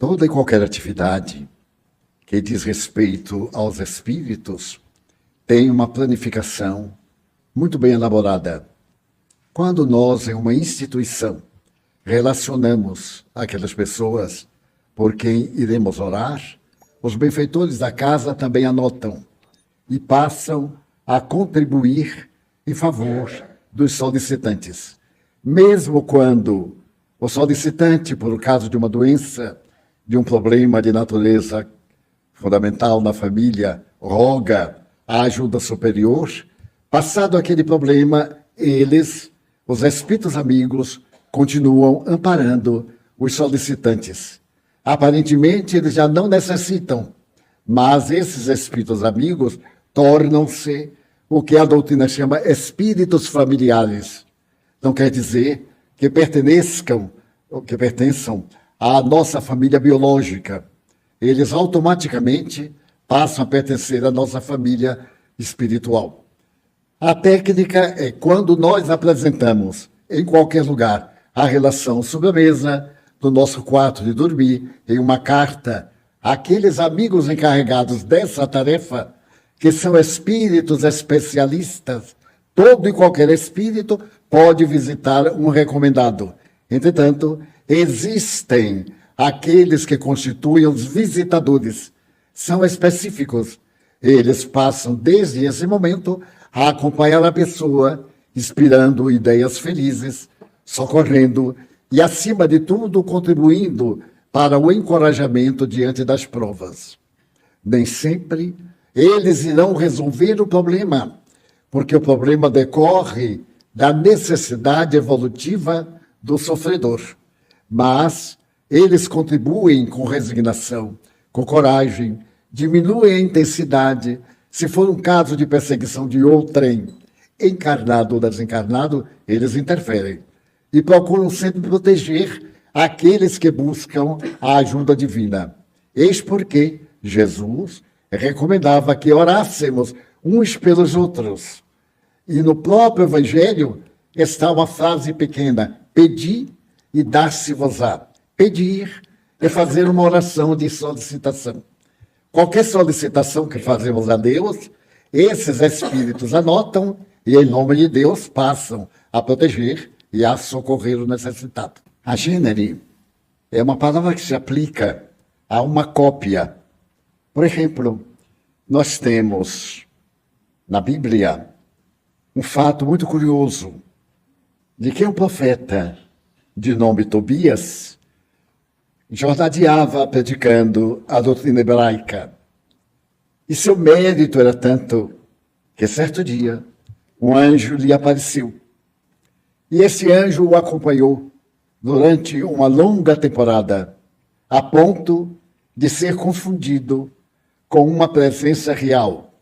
Toda e qualquer atividade que diz respeito aos espíritos tem uma planificação muito bem elaborada. Quando nós, em uma instituição, relacionamos aquelas pessoas por quem iremos orar, os benfeitores da casa também anotam e passam a contribuir em favor dos solicitantes. Mesmo quando o solicitante, por causa de uma doença, de um problema de natureza fundamental na família, roga a ajuda superior, passado aquele problema, eles, os espíritos amigos, continuam amparando os solicitantes. Aparentemente, eles já não necessitam, mas esses espíritos amigos tornam-se o que a doutrina chama espíritos familiares. Não quer dizer que pertençam à nossa família biológica. Eles automaticamente passam a pertencer à nossa família espiritual. A técnica é quando nós apresentamos, em qualquer lugar, a relação sobre a mesa, no nosso quarto de dormir, em uma carta, àqueles amigos encarregados dessa tarefa, que são espíritos especialistas. Todo e qualquer espírito pode visitar um recomendado. Entretanto, existem aqueles que constituem os visitadores. São específicos. Eles passam, desde esse momento, a acompanhar a pessoa, inspirando ideias felizes, socorrendo e, acima de tudo, contribuindo para o encorajamento diante das provas. Nem sempre eles irão resolver o problema, porque o problema decorre da necessidade evolutiva do sofredor. Mas eles contribuem com resignação, com coragem, diminuem a intensidade. Se for um caso de perseguição de outrem, encarnado ou desencarnado, eles interferem e procuram sempre proteger aqueles que buscam a ajuda divina. Eis porque Jesus recomendava que orássemos uns pelos outros. E no próprio Evangelho está uma frase pequena: pedi e dar-se-vos-á. Pedir é fazer uma oração de solicitação. Qualquer solicitação que fazemos a Deus, esses espíritos anotam e, em nome de Deus, passam a proteger e a socorrer o necessitado. A gênere é uma palavra que se aplica a uma cópia. Por exemplo, nós temos na Bíblia um fato muito curioso de que um profeta de nome Tobias jornadeava predicando a doutrina hebraica. E seu mérito era tanto que, certo dia, um anjo lhe apareceu. E esse anjo o acompanhou durante uma longa temporada, a ponto de ser confundido com uma presença real.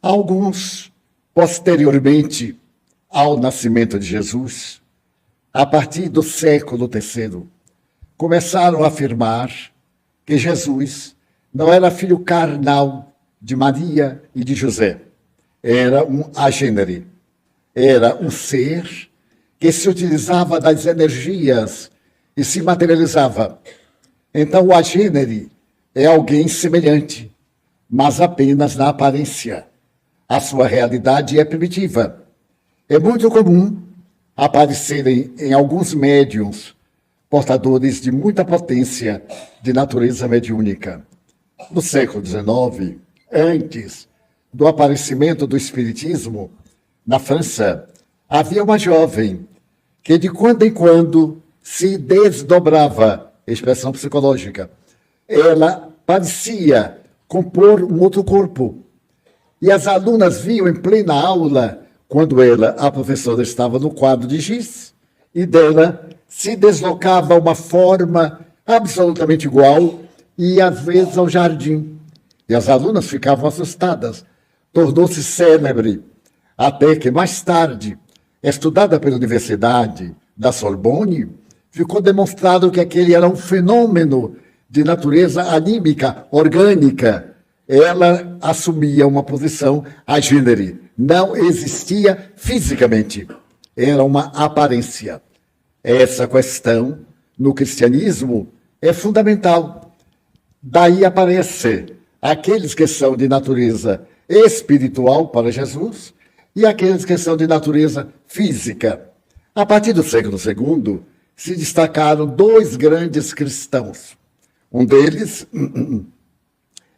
Alguns, posteriormente ao nascimento de Jesus, a partir do século III, começaram a afirmar que Jesus não era filho carnal de Maria e de José. Era um agênere. Era um ser que se utilizava das energias e se materializava. Então, o agênere é alguém semelhante, mas apenas na aparência. A sua realidade é primitiva. É muito comum aparecerem em alguns médiuns portadores de muita potência de natureza mediúnica. No século XIX, antes do aparecimento do espiritismo, na França, havia uma jovem que de quando em quando se desdobrava, expressão psicológica. Ela parecia compor um outro corpo. E as alunas viam em plena aula, quando ela, a professora, estava no quadro de giz, e dela se deslocava uma forma absolutamente igual, e às vezes ao jardim. E as alunas ficavam assustadas. Tornou-se célebre, até que mais tarde, estudada pela Universidade da Sorbonne, ficou demonstrado que aquele era um fenômeno de natureza anímica, orgânica. Ela assumia uma posição agênere, não existia fisicamente, era uma aparência. Essa questão no cristianismo é fundamental. Daí aparece aqueles que são de natureza espiritual para Jesus e aqueles que são de natureza física. A partir do século II, se destacaram dois grandes cristãos. Um deles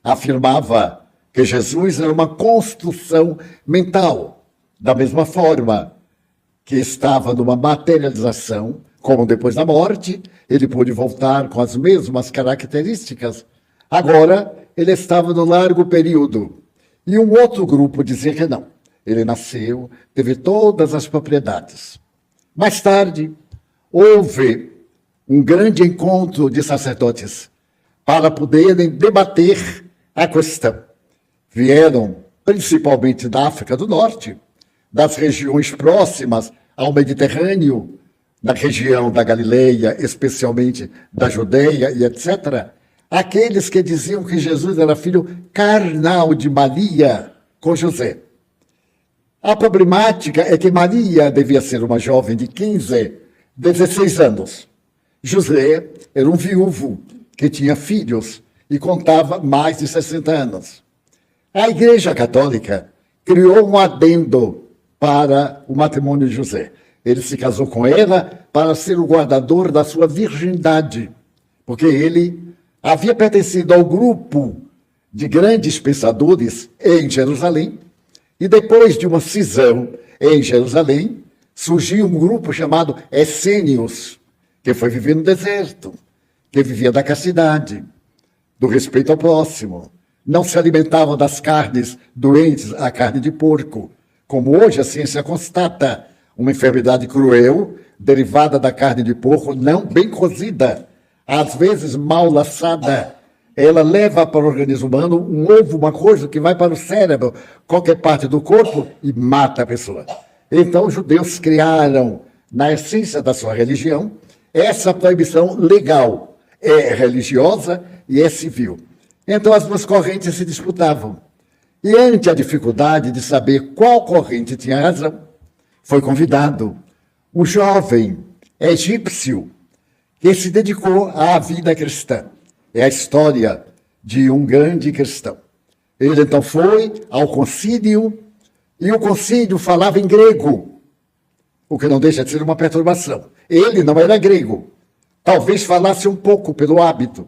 afirmava que Jesus era uma construção mental, da mesma forma que estava numa materialização, como depois da morte, ele pôde voltar com as mesmas características. Agora, ele estava no largo período. E um outro grupo dizia que não. Ele nasceu, teve todas as propriedades. Mais tarde, houve um grande encontro de sacerdotes para poderem debater a questão. Vieram principalmente da África do Norte, das regiões próximas ao Mediterrâneo, da região da Galileia, especialmente da Judeia e etc., aqueles que diziam que Jesus era filho carnal de Maria com José. A problemática é que Maria devia ser uma jovem de 15, 16 anos. José era um viúvo que tinha filhos e contava mais de 60 anos. A Igreja Católica criou um adendo para o matrimônio de José. Ele se casou com ela para ser o guardador da sua virgindade, porque ele havia pertencido ao grupo de grandes pensadores em Jerusalém, e depois de uma cisão em Jerusalém, surgiu um grupo chamado Essênios, que foi viver no deserto, que vivia da castidade, do respeito ao próximo, não se alimentavam das carnes doentes, a carne de porco, como hoje a ciência constata, uma enfermidade cruel, derivada da carne de porco não bem cozida, às vezes mal laçada. Ela leva para o organismo humano um ovo, uma coisa que vai para o cérebro, qualquer parte do corpo, e mata a pessoa. Então, os judeus criaram, na essência da sua religião, essa proibição legal. É religiosa e é civil. Então, as duas correntes se disputavam. E ante a dificuldade de saber qual corrente tinha razão, foi convidado um jovem egípcio que se dedicou à vida cristã. É a história de um grande cristão. Ele então foi ao concílio, e o concílio falava em grego, o que não deixa de ser uma perturbação. Ele não era grego, talvez falasse um pouco pelo hábito.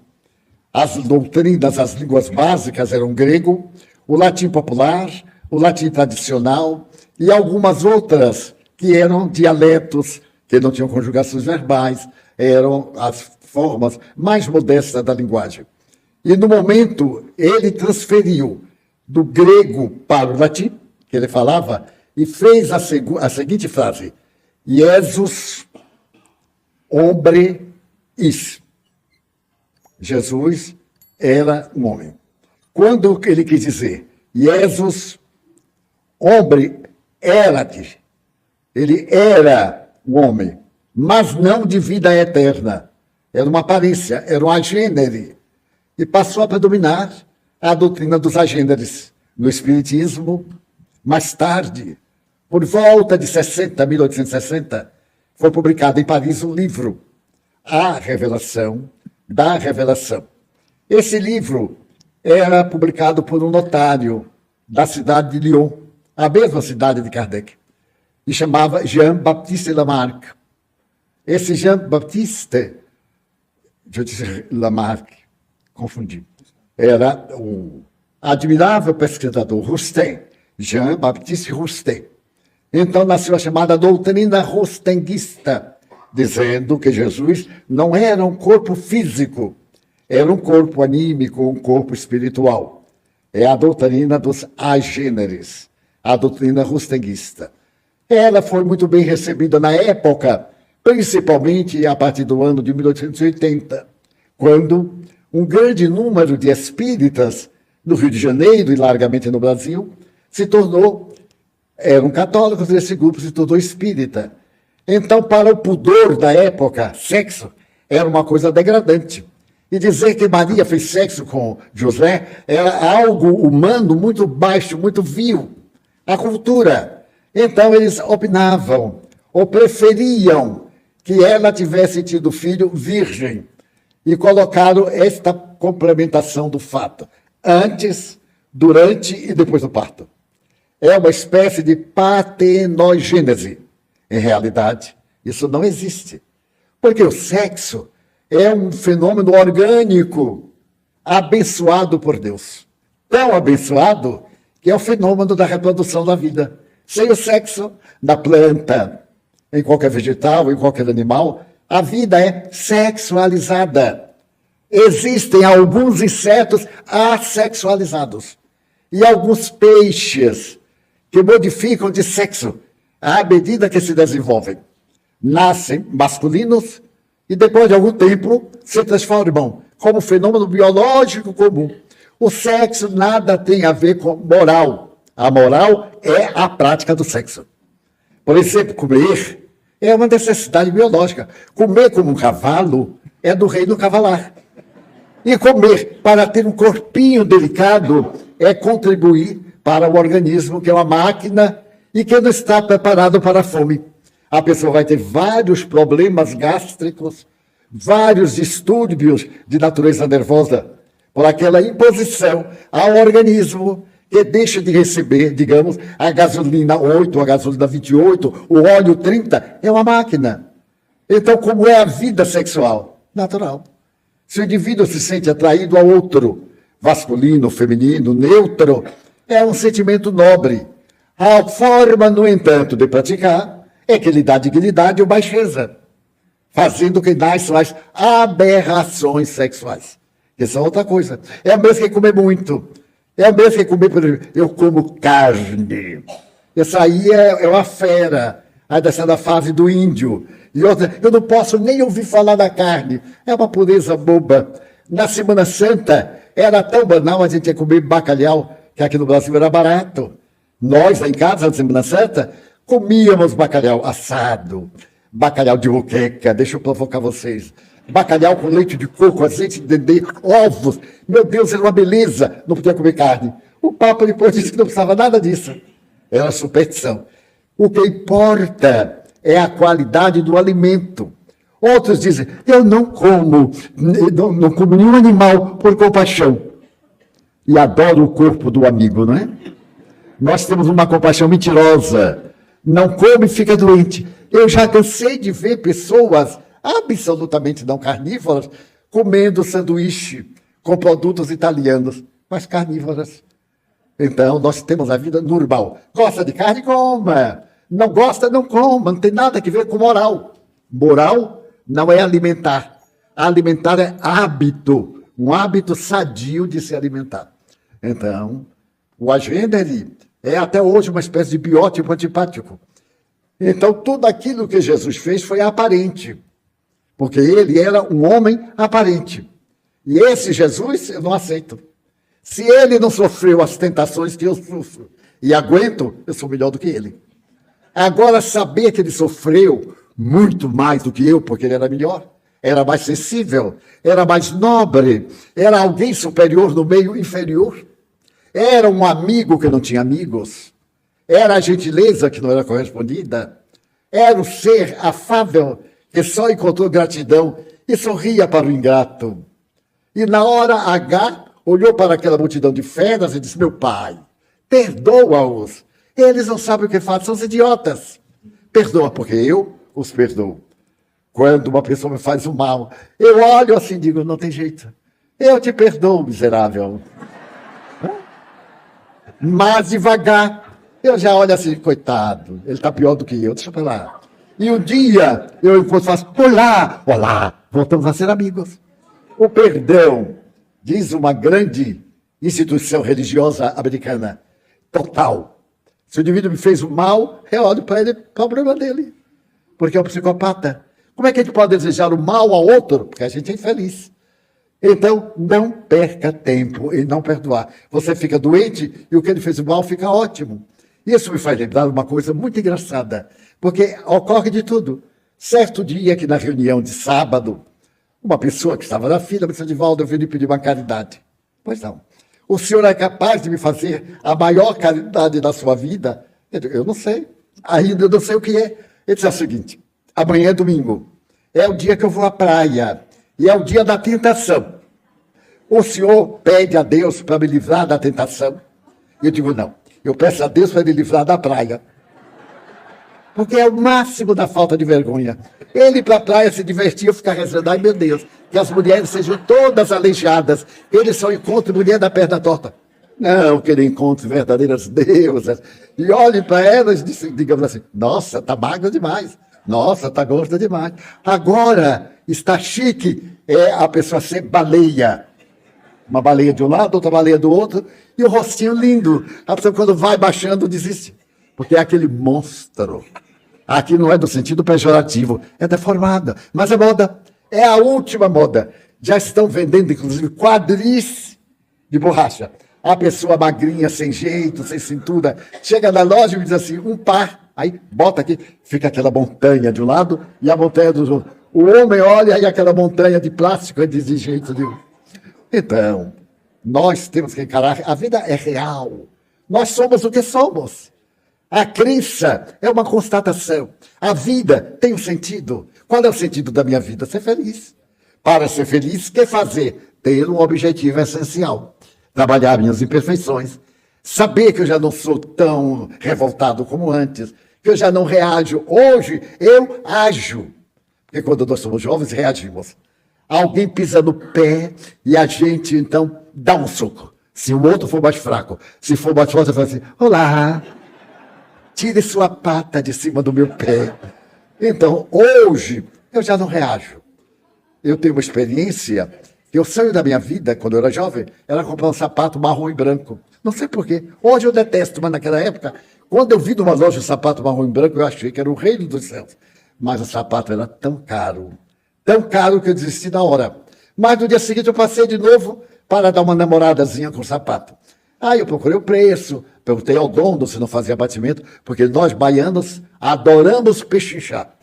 As doutrinas, as línguas básicas eram grego, o latim popular, o latim tradicional e algumas outras que eram dialetos, que não tinham conjugações verbais, eram as formas mais modestas da linguagem. E no momento, ele transferiu do grego para o latim, que ele falava, e fez a seguinte frase: Jesus hombre is. Jesus era um homem. Quando ele quis dizer Jesus hombre erat, ele era um homem, mas não de vida eterna. Era uma aparência, era um agênere. E passou a predominar a doutrina dos agêneres no Espiritismo. Mais tarde, por volta de 1860, foi publicado em Paris um livro, A Revelação da Revelação. Esse livro era publicado por um notário da cidade de Lyon, a mesma cidade de Kardec, e chamava Jean-Baptiste Lamarck. Esse Jean-Baptiste, eu disse Lamarck, confundi, era um admirável pesquisador, Roustin, Jean-Baptiste Roustin. Então nasceu a chamada doutrina rostenguista, dizendo que Jesus não era um corpo físico, era um corpo anímico, um corpo espiritual. É a doutrina dos agêneres, a doutrina rostenguista. Ela foi muito bem recebida na época, principalmente a partir do ano de 1880, quando um grande número de espíritas no Rio de Janeiro e largamente no Brasil eram católicos, e esse grupo se tornou espírita. Então, para o pudor da época, sexo era uma coisa degradante. E dizer que Maria fez sexo com José era algo humano muito baixo, muito vil. A cultura. Então, eles opinavam, ou preferiam, que ela tivesse tido filho virgem. E colocaram esta complementação do fato, antes, durante e depois do parto. É uma espécie de partenogênese. Em realidade, isso não existe. Porque o sexo é um fenômeno orgânico, abençoado por Deus. Tão abençoado que é o fenômeno da reprodução da vida. Sem o sexo, na planta, em qualquer vegetal, em qualquer animal, a vida é sexualizada. Existem alguns insetos assexualizados e alguns peixes que modificam de sexo à medida que se desenvolvem. Nascem masculinos e depois de algum tempo se transformam como fenômeno biológico comum. O sexo nada tem a ver com moral. A moral é a prática do sexo. Por exemplo, comer é uma necessidade biológica. Comer como um cavalo é do reino cavalar. E comer para ter um corpinho delicado é contribuir para o organismo, que é uma máquina e que não está preparado para a fome. A pessoa vai ter vários problemas gástricos, vários distúrbios de natureza nervosa, por aquela imposição ao organismo que deixa de receber, digamos, a gasolina 8, a gasolina 28, o óleo 30, é uma máquina. Então, como é a vida sexual? Natural. Se o indivíduo se sente atraído a outro, masculino, feminino, neutro, é um sentimento nobre. A forma, no entanto, de praticar é que lhe dá dignidade ou baixeza, fazendo que nasçam as aberrações sexuais, que são outra coisa. É o mesmo que comer muito. É o mesmo que comer, por exemplo, eu como carne. Essa aí é uma fera. Aí dessa da fase do índio. E outra, eu não posso nem ouvir falar da carne. É uma pureza boba. Na Semana Santa, era tão banal a gente ia comer bacalhau, que aqui no Brasil era barato. Nós, lá em casa, na Semana Santa, comíamos bacalhau assado, bacalhau de moqueca, deixa eu provocar vocês. Bacalhau com leite de coco, azeite de dendê, ovos. Meu Deus, era uma beleza. Não podia comer carne. O Papa depois disse que não precisava nada disso. Era superstição. O que importa é a qualidade do alimento. Outros dizem, eu não como nenhum animal por compaixão. E adoro o corpo do amigo, não é? Nós temos uma compaixão mentirosa. Não come e fica doente. Eu já cansei de ver pessoas absolutamente não carnívoras comendo sanduíche com produtos italianos, mas carnívoras. Então, nós temos a vida normal. Gosta de carne? Coma. Não gosta? Não coma. Não tem nada a ver com moral. Moral não é alimentar. Alimentar é hábito. Um hábito sadio de se alimentar. Então, o Agendere é até hoje uma espécie de biótipo antipático. Então, tudo aquilo que Jesus fez foi aparente. Porque ele era um homem aparente. E esse Jesus eu não aceito. Se ele não sofreu as tentações que eu sofro e aguento, eu sou melhor do que ele. Agora, saber que ele sofreu muito mais do que eu, porque ele era melhor, era mais sensível, era mais nobre, era alguém superior no meio inferior, era um amigo que não tinha amigos, era a gentileza que não era correspondida, era o ser afável que só encontrou gratidão e sorria para o ingrato. E na hora H, olhou para aquela multidão de feras e disse, meu pai, perdoa-os. Eles não sabem o que fazem, são os idiotas. Perdoa, porque eu os perdoo. Quando uma pessoa me faz o mal, eu olho assim e digo, não tem jeito. Eu te perdoo, miserável. Mas devagar, eu já olho assim, coitado, ele está pior do que eu, deixa eu falar. E um dia eu encontro e faço, olá, olá, voltamos a ser amigos. O perdão, diz uma grande instituição religiosa americana, total. Se o indivíduo me fez o mal, eu olho para ele, problema dele. Porque é um psicopata. Como é que a gente pode desejar o mal ao outro? Porque a gente é infeliz. Então, não perca tempo em não perdoar. Você fica doente e o que ele fez o mal fica ótimo. Isso me faz lembrar uma coisa muito engraçada, porque ocorre de tudo. Certo dia que na reunião de sábado, uma pessoa que estava na fila me disse, Divaldo, eu vim lhe pedir uma caridade. Pois não. O senhor é capaz de me fazer a maior caridade da sua vida? Eu digo, eu não sei. Ainda eu não sei o que é. Ele disse o seguinte, amanhã é domingo. é o dia que eu vou à praia. E é o dia da tentação. O senhor pede a Deus para me livrar da tentação? Eu digo, não. Eu peço a Deus para me livrar da praia. Porque é o máximo da falta de vergonha. Ele para a praia se divertir, eu ficar rezando, ai meu Deus, que as mulheres sejam todas aleijadas. Ele só encontra mulher da perna torta. Não, que ele encontre verdadeiras deusas. E olhe para elas e digamos assim, nossa, tá magra demais. Nossa, tá gorda demais. Agora está chique a pessoa ser baleia. Uma baleia de um lado, outra baleia do outro, e o rostinho lindo. A pessoa quando vai baixando desiste. Porque é aquele monstro. Aqui não é do sentido pejorativo, é deformada. Mas é moda, é a última moda. Já estão vendendo, inclusive, quadris de borracha. A pessoa magrinha, sem jeito, sem cintura, chega na loja e diz assim, um par. Aí bota aqui, fica aquela montanha de um lado e a montanha do outro. O homem olha e aquela montanha de plástico, ele diz de jeito nenhum. Então, nós temos que encarar, a vida é real. Nós somos o que somos. A crença é uma constatação. A vida tem um sentido. Qual é o sentido da minha vida? Ser feliz. Para ser feliz, o que fazer? Ter um objetivo essencial. Trabalhar minhas imperfeições. Saber que eu já não sou tão revoltado como antes. Que eu já não reajo. Hoje, eu ajo. Porque quando nós somos jovens, reagimos. Alguém pisa no pé e a gente, então, dá um soco. Se o outro for mais fraco. Se for mais forte, você fala assim, olá, tire sua pata de cima do meu pé. Então, hoje, eu já não reajo. Eu tenho uma experiência, que o sonho da minha vida, quando eu era jovem, era comprar um sapato marrom e branco. Não sei porquê. Hoje eu detesto, mas naquela época, quando eu vi numa loja um sapato marrom e branco, eu achei que era o reino dos céus. Mas o sapato era tão caro que eu desisti na hora. Mas no dia seguinte eu passei de novo para dar uma namoradazinha com o sapato. Aí eu procurei o preço, perguntei ao dono se não fazia batimento, porque nós baianos adoramos pechinchar.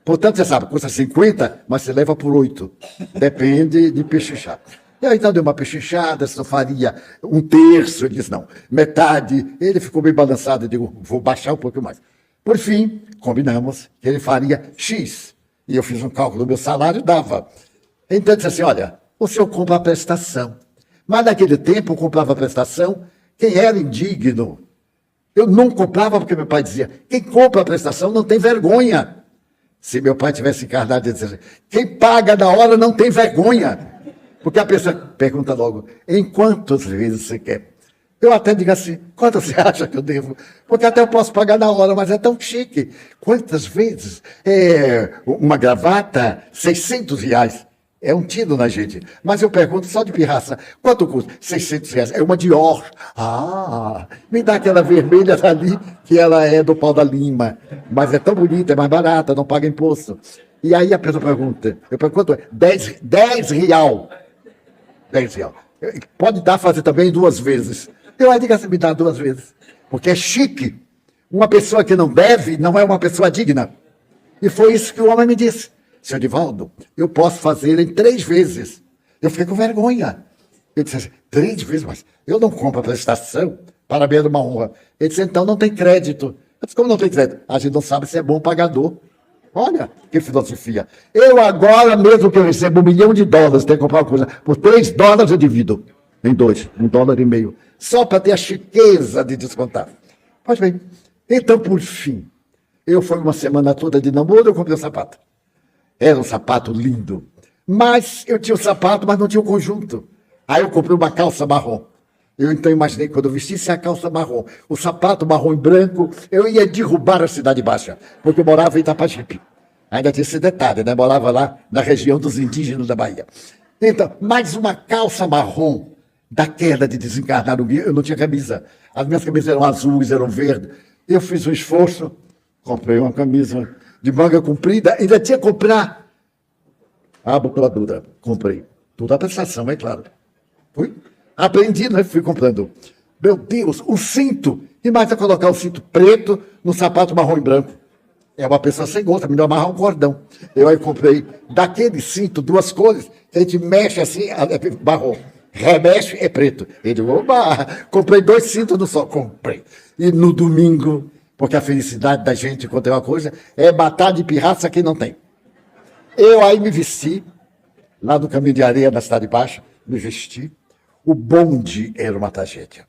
Portanto, você sabe, custa 50, mas você leva por 8. Depende de pechinchar. E aí então deu uma pechinchada, se não faria um terço, ele disse não, metade. Ele ficou bem balançado, eu digo, vou baixar um pouco mais. Por fim, combinamos que ele faria X. E eu fiz um cálculo do meu salário, dava. Então, eu disse assim, olha, o senhor compra a prestação. Mas naquele tempo eu comprava a prestação, quem era indigno. Eu não comprava porque meu pai dizia, quem compra a prestação não tem vergonha. Se meu pai tivesse encarnado, ele dizia, quem paga na hora não tem vergonha. Porque a pessoa pergunta logo, em quantas vezes você quer? Eu até digo assim, quanto você acha que eu devo? Porque até eu posso pagar na hora, mas é tão chique. Quantas vezes? Uma gravata, R$600. É um tiro na gente. Mas eu pergunto só de pirraça, quanto custa? R$600. É uma Dior. Ah, me dá aquela vermelha ali, que ela é do Pau da Lima. Mas é tão bonita, é mais barata, não paga imposto. E aí a pessoa pergunta, eu pergunto, quanto é? 10 real. 10 real. Pode dar fazer também 2 vezes. Eu aí digo assim, me dá 2 vezes. Porque é chique. Uma pessoa que não deve não é uma pessoa digna. E foi isso que o homem me disse. Seu Divaldo, eu posso fazer em 3 vezes. Eu fiquei com vergonha. Eu disse assim, 3 vezes? Mas eu não compro a prestação para mim era uma honra. Ele disse, então não tem crédito. Eu disse, como não tem crédito? A gente não sabe se é bom pagador. Olha, que filosofia. Eu agora, mesmo que eu recebo $1 milhão, tenho que comprar uma coisa. Por $3 eu divido em 2, $1,50. Só para ter a chiqueza de descontar. Pois bem, então, por fim, eu fui uma semana toda de namoro, eu comprei um sapato. Era um sapato lindo. Mas eu tinha o sapato, mas não tinha o conjunto. Aí eu comprei uma calça marrom. Eu então imaginei que quando eu vestisse a calça marrom, o sapato marrom e branco, eu ia derrubar a Cidade Baixa, porque eu morava em Itapajipe. Ainda tinha esse detalhe, né? Morava lá na região dos indígenas da Bahia. Então, mais uma calça marrom, daquela de desencarnar no guia, eu não tinha camisa. As minhas camisas eram azuis, eram verdes. Eu fiz um esforço, comprei uma camisa de manga comprida, ainda tinha que comprar a abotoadura. Comprei. Tudo a prestação, é claro. Fui. Aprendi, né? Fui comprando. Meu Deus, o cinto. E mais a colocar o cinto preto no sapato marrom e branco. É uma pessoa sem gosto, melhor amarrar um cordão. Eu aí comprei daquele cinto, 2 cores, que a gente mexe assim, é marrom. Remexe, é preto. Eu digo, oba, comprei 2 cintos no só. Comprei. E no domingo, porque a felicidade da gente, quando tem uma coisa, é matar de pirraça quem não tem. Eu aí me vesti, lá no caminho de areia da Cidade Baixa, me vesti. O bonde era uma tragédia.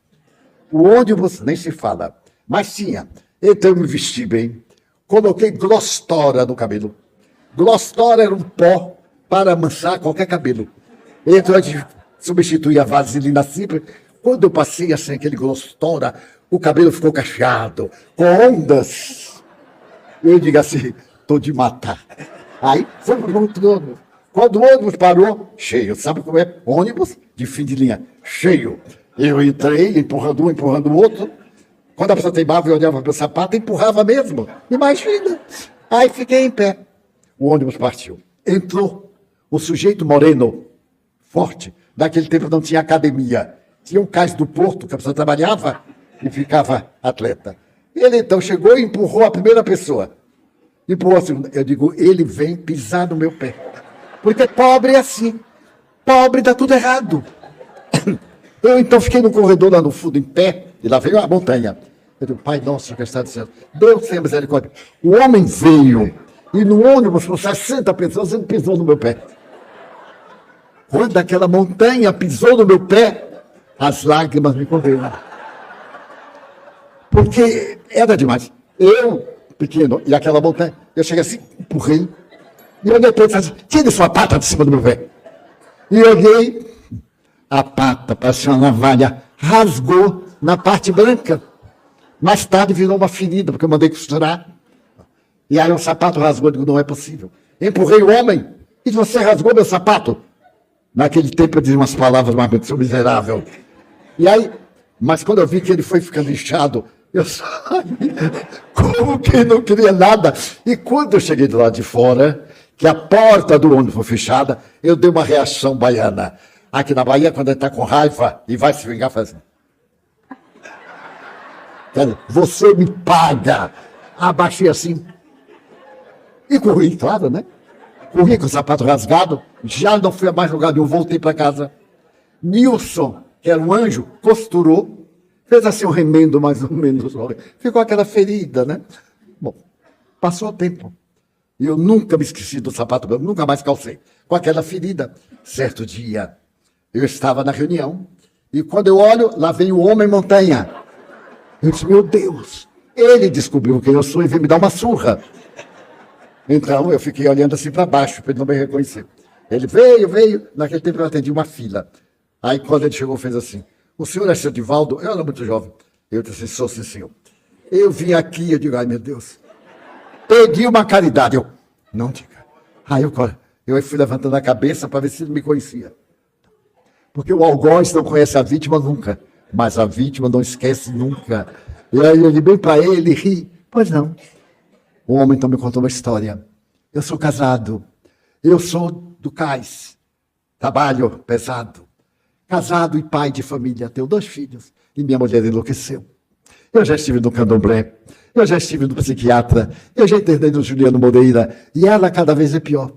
O ônibus nem se fala, mas tinha. Então eu me vesti bem, coloquei Glostora no cabelo. Glostora era um pó para amansar qualquer cabelo. Então a gente substituía a vaselina simples. Quando eu passei assim, aquele Glostora, o cabelo ficou cacheado, com ondas. Eu digo assim, tô de matar. Aí foi pro ônibus. Quando o ônibus parou, cheio. Sabe como é? Ônibus de fim de linha, cheio. Eu entrei, empurrando um, empurrando o outro. Quando a pessoa teimava, eu olhava para o meu sapato e empurrava mesmo. Imagina. Aí fiquei em pé. O ônibus partiu. Entrou o sujeito moreno, forte. Naquele tempo não tinha academia. Tinha um cais do Porto, que a pessoa trabalhava e ficava atleta. Ele então chegou e empurrou a primeira pessoa. Empurrou a segunda. Eu digo, ele vem pisar no meu pé. Porque pobre é assim. Pobre dá tudo errado. Eu então fiquei no corredor lá no fundo, em pé, e lá veio a montanha. Eu digo, Pai nosso que está do céu, Deus tenha misericórdia. O homem veio, e no ônibus com 60 pessoas, ele pisou no meu pé. Quando aquela montanha pisou no meu pé, as lágrimas me correram. Porque era demais. Eu, pequeno, e aquela montanha, eu cheguei assim, empurrei, e eu olhei para ele e falei, tire sua pata de cima do meu pé. E eu olhei, a pata, parecia uma navalha, rasgou na parte branca. Mais tarde virou uma ferida, porque eu mandei costurar. E aí o sapato rasgou, eu digo, não é possível. Empurrei o homem, e você rasgou meu sapato. Naquele tempo eu dizia umas palavras, mas eu sou miserável. E aí, mas quando eu vi que ele foi ficando inchado, eu saí, como que não queria nada. E quando eu cheguei do lado de fora, que a porta do ônibus foi fechada, eu dei uma reação baiana. Aqui na Bahia, quando ele está com raiva e vai se vingar, faz assim. Você me paga. Abaixei assim. E corri, claro, né? Corri com o sapato rasgado. Já não fui a mais lugar nenhum, voltei para casa. Nilson, que era um anjo, costurou. Fez assim um remendo mais ou menos. Ficou aquela ferida, né? Bom, passou o tempo. E eu nunca me esqueci do sapato branco, nunca mais calcei. Com aquela ferida. Certo dia, eu estava na reunião, e quando eu olho, lá vem o homem montanha. Eu disse, meu Deus, ele descobriu quem eu sou e veio me dar uma surra. Então eu fiquei olhando assim para baixo, para ele não me reconhecer. Ele veio, naquele tempo eu atendi uma fila. Aí quando ele chegou, fez assim, o senhor é seu Divaldo? Eu era muito jovem. Eu disse, sou sim, senhor. Eu vim aqui, eu digo, ai meu Deus, pedi uma caridade. Eu, não diga. Aí eu fui levantando a cabeça para ver se ele me conhecia. Porque o algoz não conhece a vítima nunca, mas a vítima não esquece nunca. E aí eu olhei bem para ele, ri. Pois não. O homem então me contou uma história. Eu sou casado, eu sou do cais, trabalho pesado, casado e pai de família, tenho 2 filhos, e minha mulher enlouqueceu. Eu já estive no candomblé, eu já estive no psiquiatra, eu já internei no Juliano Moreira, e ela cada vez é pior.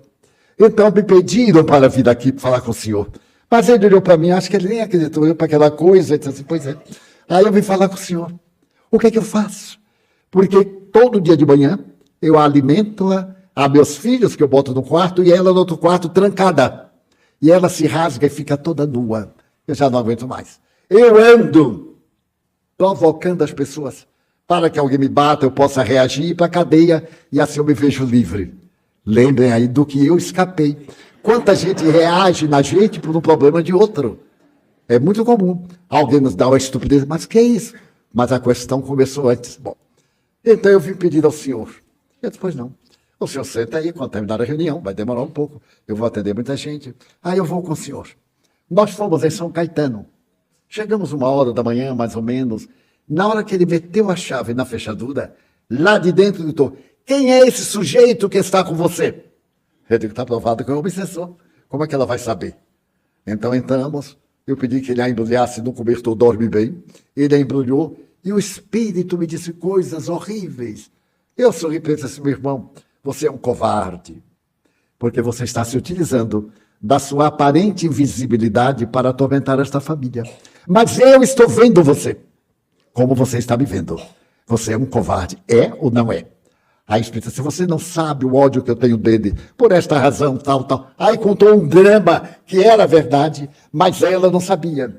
Então me pediram para vir aqui falar com o senhor. Mas ele olhou para mim, acho que ele nem acreditou para aquela coisa, e disse assim, pois é. Aí eu vim falar com o senhor. O que é que eu faço? Porque todo dia de manhã eu alimento-a a meus filhos, que eu boto no quarto, e ela no outro quarto trancada. E ela se rasga e fica toda nua. Eu já não aguento mais. Eu ando provocando as pessoas para que alguém me bata, eu possa reagir, ir para a cadeia, e assim eu me vejo livre. Lembrem aí do que eu escapei. Quanta gente reage na gente por um problema de outro. É muito comum. Alguém nos dá uma estupidez, mas que é isso? Mas a questão começou antes. Bom, então eu vim pedir ao senhor. Eu disse, pois não. O senhor senta aí, quando terminar a reunião, vai demorar um pouco. Eu vou atender muita gente. Aí eu vou com o senhor. Nós fomos em São Caetano. Chegamos 1h da manhã, mais ou menos. Na hora que ele meteu a chave na fechadura, lá de dentro ele gritou, quem é esse sujeito que está com você? Eu digo, está provado que é o obsessor. Como é que ela vai saber? Então entramos, eu pedi que ele a embrulhasse no cobertor Dorme Bem. Ele a embrulhou e o espírito me disse coisas horríveis. Eu sorri para ele e disse, meu irmão, você é um covarde, porque você está se utilizando da sua aparente invisibilidade para atormentar esta família. Mas eu estou vendo você, como você está me vendo. Você é um covarde, é ou não é? Aí explica, se você não sabe o ódio que eu tenho dele, por esta razão, tal, tal. Aí contou um drama que era verdade, mas ela não sabia.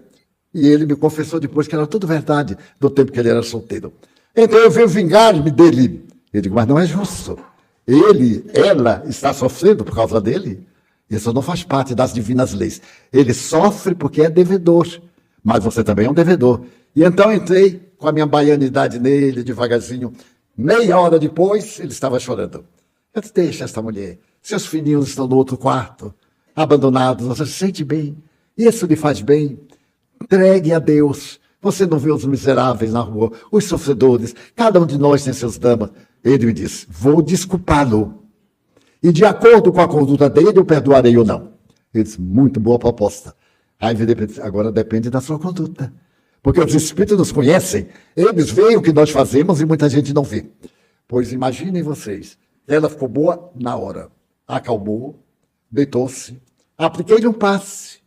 E ele me confessou depois que era tudo verdade, do tempo que ele era solteiro. Então eu venho vingar-me dele. Eu digo, mas não é justo. Ela está sofrendo por causa dele. Isso não faz parte das divinas leis. Ele sofre porque é devedor, mas você também é um devedor. E então entrei com a minha baianidade nele, devagarzinho. Meia hora depois, ele estava chorando. Eu disse, deixa esta mulher. Seus filhinhos estão no outro quarto, abandonados. Você se sente bem. Isso lhe faz bem. Entregue a Deus. Você não vê os miseráveis na rua, os sofredores. Cada um de nós tem seus dramas. Ele me disse, vou desculpá-lo. E de acordo com a conduta dele, eu perdoarei ou não. Ele disse, muito boa proposta. Aí agora depende da sua conduta. Porque os espíritos nos conhecem, eles veem o que nós fazemos e muita gente não vê. Pois imaginem vocês, ela ficou boa na hora, acalmou, deitou-se, apliquei-lhe um passe,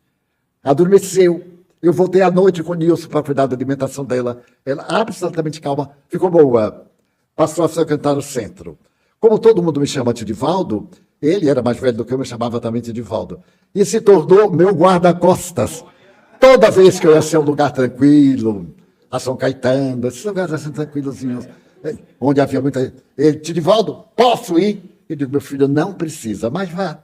adormeceu. Eu voltei à noite com o Nilson para cuidar da alimentação dela. Ela absolutamente calma, ficou boa. Passou a frequentar o centro. Como todo mundo me chama de Divaldo, ele era mais velho do que eu, me chamava também de Divaldo. E se tornou meu guarda-costas. Toda vez que eu ia ser um lugar tranquilo, a São Caetano, esses lugares assim tranquilozinhos, onde havia muita... Ele, Divaldo, posso ir? Eu digo, meu filho, não precisa, mas vá.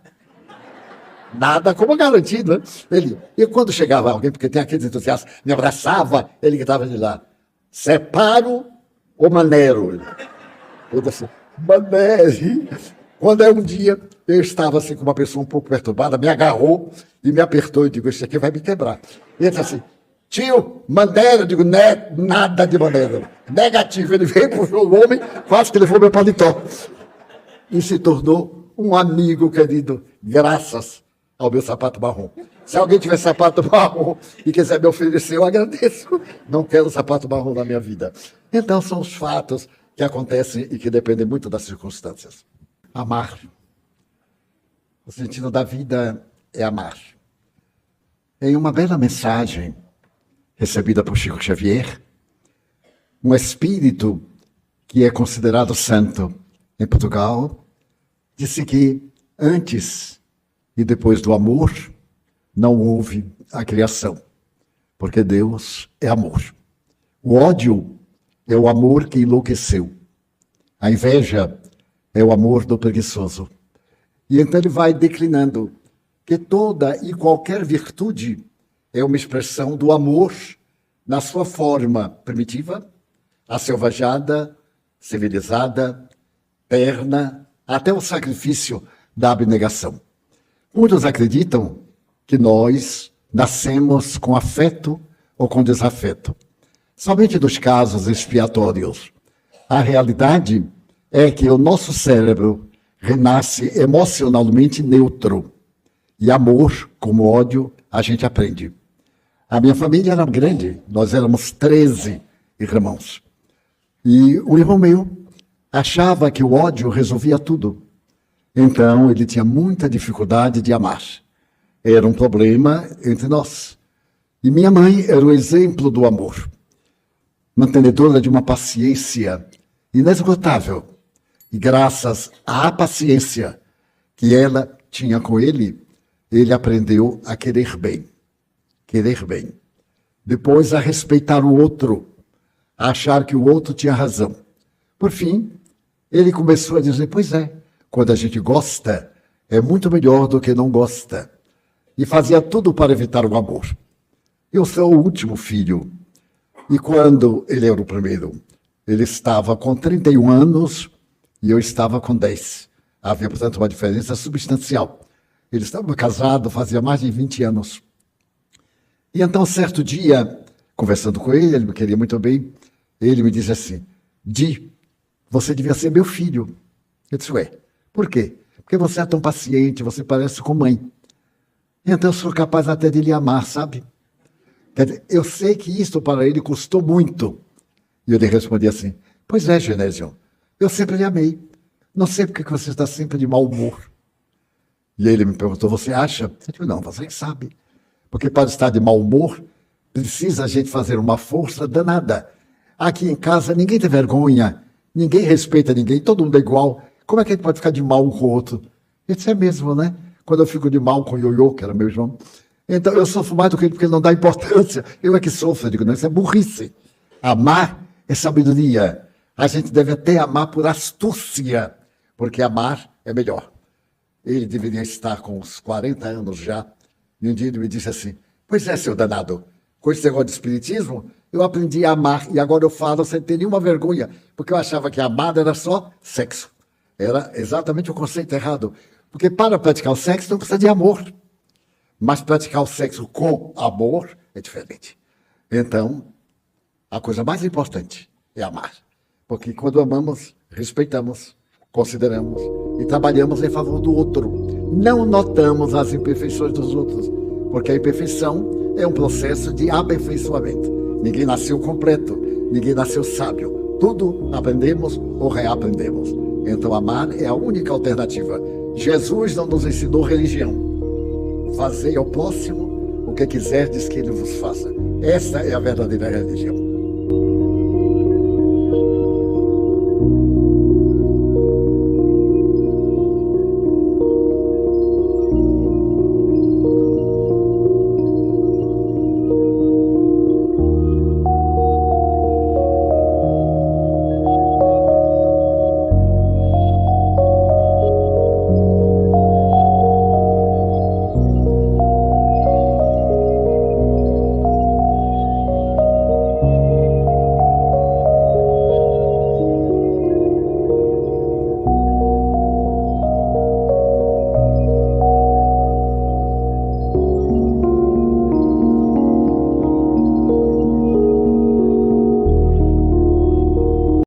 Nada como garantido, né? E quando chegava alguém, porque tem aqueles entusiastas, me abraçava, ele gritava de lá, separo ou manero? Eu disse assim, manere. Quando é um dia, eu estava assim com uma pessoa um pouco perturbada, me agarrou e me apertou. Eu digo, esse aqui vai me quebrar. E ele disse assim, tio, maneira. Eu digo, nada de maneira. Negativo. Ele veio para o homem, quase que levou meu paletó. E se tornou um amigo querido, graças ao meu sapato marrom. Se alguém tiver sapato marrom e quiser me oferecer, eu agradeço. Não quero sapato marrom na minha vida. Então, são os fatos que acontecem e que dependem muito das circunstâncias. Amar. O sentido da vida é amar. Em uma bela mensagem recebida por Chico Xavier, um espírito que é considerado santo em Portugal disse que antes e depois do amor não houve a criação, porque Deus é amor. O ódio é o amor que enlouqueceu. A inveja é o amor do preguiçoso. E então ele vai declinando que toda e qualquer virtude é uma expressão do amor na sua forma primitiva, aselvajada, civilizada, terna, até o sacrifício da abnegação. Muitos acreditam que nós nascemos com afeto ou com desafeto. Somente nos casos expiatórios. A realidade é que o nosso cérebro renasce emocionalmente neutro. E amor, como ódio, a gente aprende. A minha família era grande, nós éramos 13 irmãos. E o irmão meu achava que o ódio resolvia tudo. Então, ele tinha muita dificuldade de amar. Era um problema entre nós. E minha mãe era o exemplo do amor. Mantenedora de uma paciência inesgotável. E graças à paciência que ela tinha com ele, ele aprendeu a querer bem. Querer bem. Depois a respeitar o outro, a achar que o outro tinha razão. Por fim, ele começou a dizer, pois é, quando a gente gosta, é muito melhor do que não gosta. E fazia tudo para evitar o amor. Eu sou o último filho. E quando ele era o primeiro, ele estava com 31 anos e eu estava com 10. Havia, portanto, uma diferença substancial. Ele estava casado fazia mais de 20 anos. E então, certo dia, conversando com ele me queria muito bem, ele me disse assim, Di, você devia ser meu filho. Eu disse, ué, por quê? Porque você é tão paciente, você parece com mãe. Então eu sou capaz até de lhe amar, sabe? Quer dizer, eu sei que isso para ele custou muito. E eu lhe respondi assim, pois é, Genésio, eu sempre lhe amei. Não sei porque você está sempre de mau humor. E ele me perguntou, você acha? Eu disse, não, você que sabe. Porque para estar de mau humor, precisa a gente fazer uma força danada. Aqui em casa ninguém tem vergonha, ninguém respeita ninguém, todo mundo é igual. Como é que a gente pode ficar de mal um com o outro? Isso é mesmo, né? Quando eu fico de mal com o Ioiô, que era meu irmão, então eu sofro mais do que ele, porque ele não dá importância. Eu é que sofro, eu digo, não, isso é burrice. Amar é sabedoria. A gente deve até amar por astúcia, porque amar é melhor. Ele deveria estar com uns 40 anos já, e um dia ele me disse assim, pois é, seu danado, com esse negócio de espiritismo, eu aprendi a amar, e agora eu falo sem ter nenhuma vergonha, porque eu achava que amar era só sexo. Era exatamente o conceito errado. Porque para praticar o sexo não precisa de amor. Mas praticar o sexo com amor é diferente. Então, a coisa mais importante é amar. Porque quando amamos, respeitamos, consideramos e trabalhamos em favor do outro. Não notamos as imperfeições dos outros, porque a imperfeição é um processo de aperfeiçoamento. Ninguém nasceu completo, ninguém nasceu sábio. Tudo aprendemos ou reaprendemos. Então, amar é a única alternativa. Jesus não nos ensinou religião. Fazei ao próximo o que quiserdes que ele vos faça. Essa é a verdadeira religião.